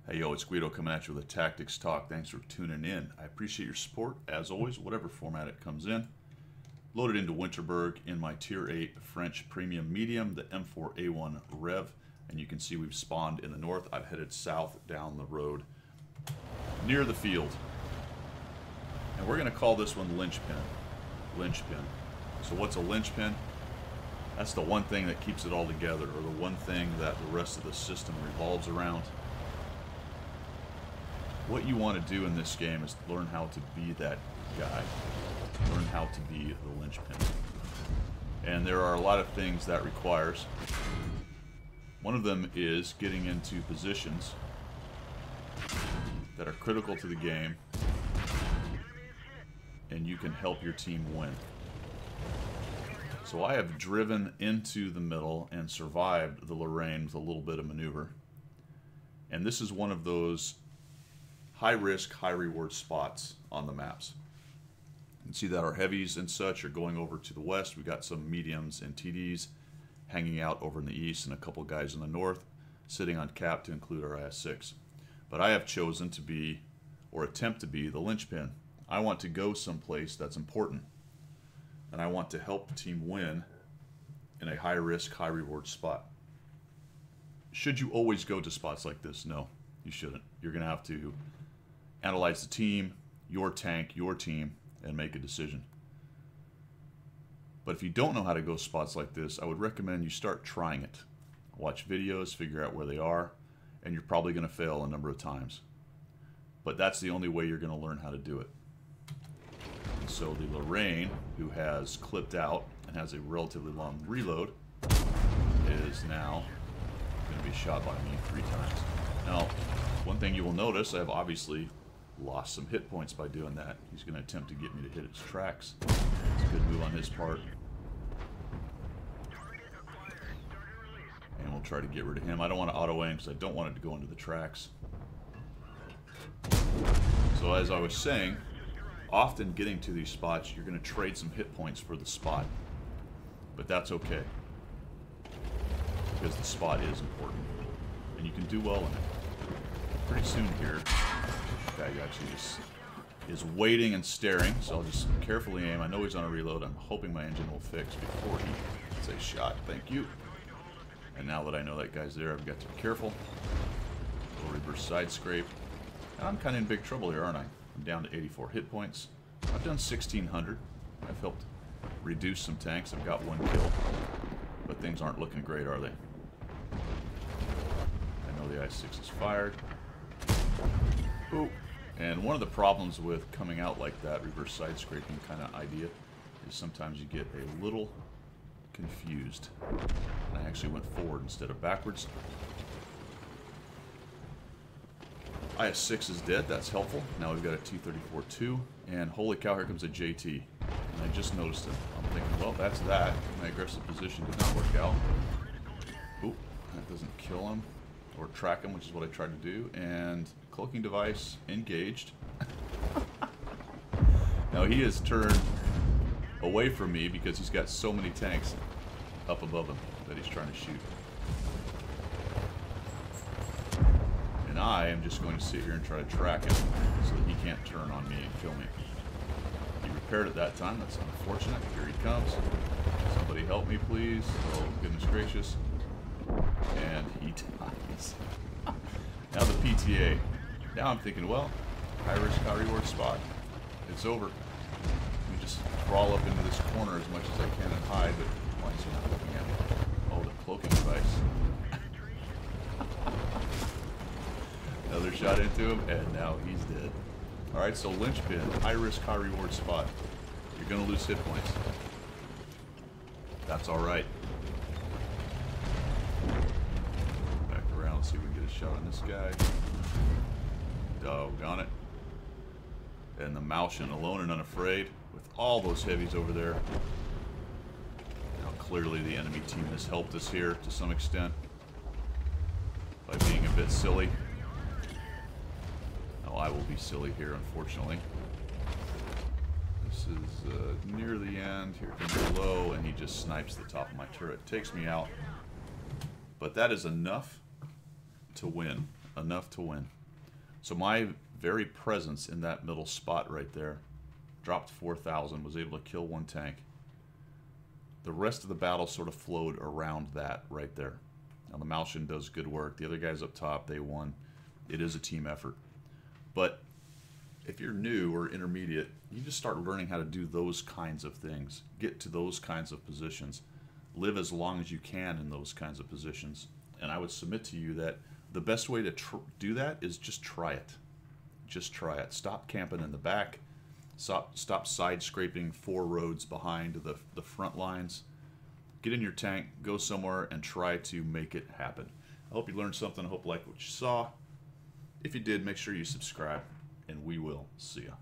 Hey, yo, it's Guido coming at you with a Tactics Talk. Thanks for tuning in. I appreciate your support, as always, whatever format it comes in. Loaded into Winterberg in my Tier 8 French Premium Medium, the M4A1 Rev. And you can see we've spawned in the north. I've headed south down the road near the field. And we're going to call this one Linchpin. Linchpin. So what's a linchpin? That's the one thing that keeps it all together, or the one thing that the rest of the system revolves around. What you want to do in this game is learn how to be that guy. Learn how to be the linchpin. And there are a lot of things that requires. One of them is getting into positions that are critical to the game, and you can help your team win. So I have driven into the middle and survived the Lorraine with a little bit of maneuver. And this is one of those high-risk, high-reward spots on the maps. You can see that our heavies and such are going over to the west. We've got some mediums and TDs hanging out over in the east, and a couple guys in the north sitting on cap to include our IS-6. But I have chosen to be, or attempt to be, the linchpin. I want to go someplace that's important, and I want to help the team win in a high-risk, high-reward spot. Should you always go to spots like this? No, you shouldn't. You're going to have to analyze the team, your tank, your team, and make a decision. But if you don't know how to go spots like this, I would recommend you start trying it. Watch videos, figure out where they are, and you're probably going to fail a number of times. But that's the only way you're going to learn how to do it. And so the Lorraine, who has clipped out and has a relatively long reload, is now going to be shot by me 3 times. Now, one thing you will notice, I have obviously lost some hit points by doing that. He's going to attempt to get me to hit its tracks. It's a good move on his part. And we'll try to get rid of him. I don't want to auto-aim because I don't want it to go into the tracks. So as I was saying, often getting to these spots, you're going to trade some hit points for the spot. But that's okay, because the spot is important. And you can do well in it. Pretty soon here, guy actually just is waiting and staring, so I'll just carefully aim. I know he's on a reload. I'm hoping my engine will fix before he gets a shot. Thank you. And now that I know that guy's there, I've got to be careful. Little reverse side scrape. And I'm kind of in big trouble here, aren't I? I'm down to 84 hit points. I've done 1,600. I've helped reduce some tanks. I've got 1 kill. But things aren't looking great, are they? I know the I-6 is fired. Ooh. And one of the problems with coming out like that, reverse side scraping kind of idea, is sometimes you get a little confused. And I actually went forward instead of backwards. IS-6 is dead, that's helpful. Now we've got a T-34-2, and holy cow, here comes a JT. And I just noticed him. I'm thinking, well, that's that. My aggressive position did not work out. Oop, that doesn't kill him. Or track him, which is what I tried to do. And cloaking device engaged. Now he has turned away from me because he's got so many tanks up above him that he's trying to shoot. And I am just going to sit here and try to track him so that he can't turn on me and kill me. He repaired it that time. That's unfortunate. Here he comes. Somebody help me, please. Oh, goodness gracious. And he dies. Now the PTA. Now I'm thinking, well, high risk, high reward spot. It's over. Let me just crawl up into this corner as much as I can and hide, but why is he not looking at me? Oh, the cloaking device. Another shot into him, and now he's dead. Alright, so linchpin, high risk, high reward spot. You're going to lose hit points. That's alright. Back around, see if we can get a shot on this guy. Doggone it. And the Malshin, alone and unafraid, with all those heavies over there. Now clearly the enemy team has helped us here to some extent by being a bit silly. Now I will be silly here, unfortunately. This is near the end. Here comes low, and he just snipes the top of my turret. Takes me out. But that is enough to win. Enough to win. So my very presence in that middle spot right there, dropped 4,000, was able to kill one tank. The rest of the battle sort of flowed around that right there. Now the Malshin does good work. The other guys up top, they won. It is a team effort. But if you're new or intermediate, you just start learning how to do those kinds of things. Get to those kinds of positions. Live as long as you can in those kinds of positions. And I would submit to you that the best way to do that is just try it. Just try it. Stop camping in the back. Stop side scraping 4 roads behind the front lines. Get in your tank, go somewhere, and try to make it happen. I hope you learned something. I hope you liked what you saw. If you did, make sure you subscribe, and we will see ya.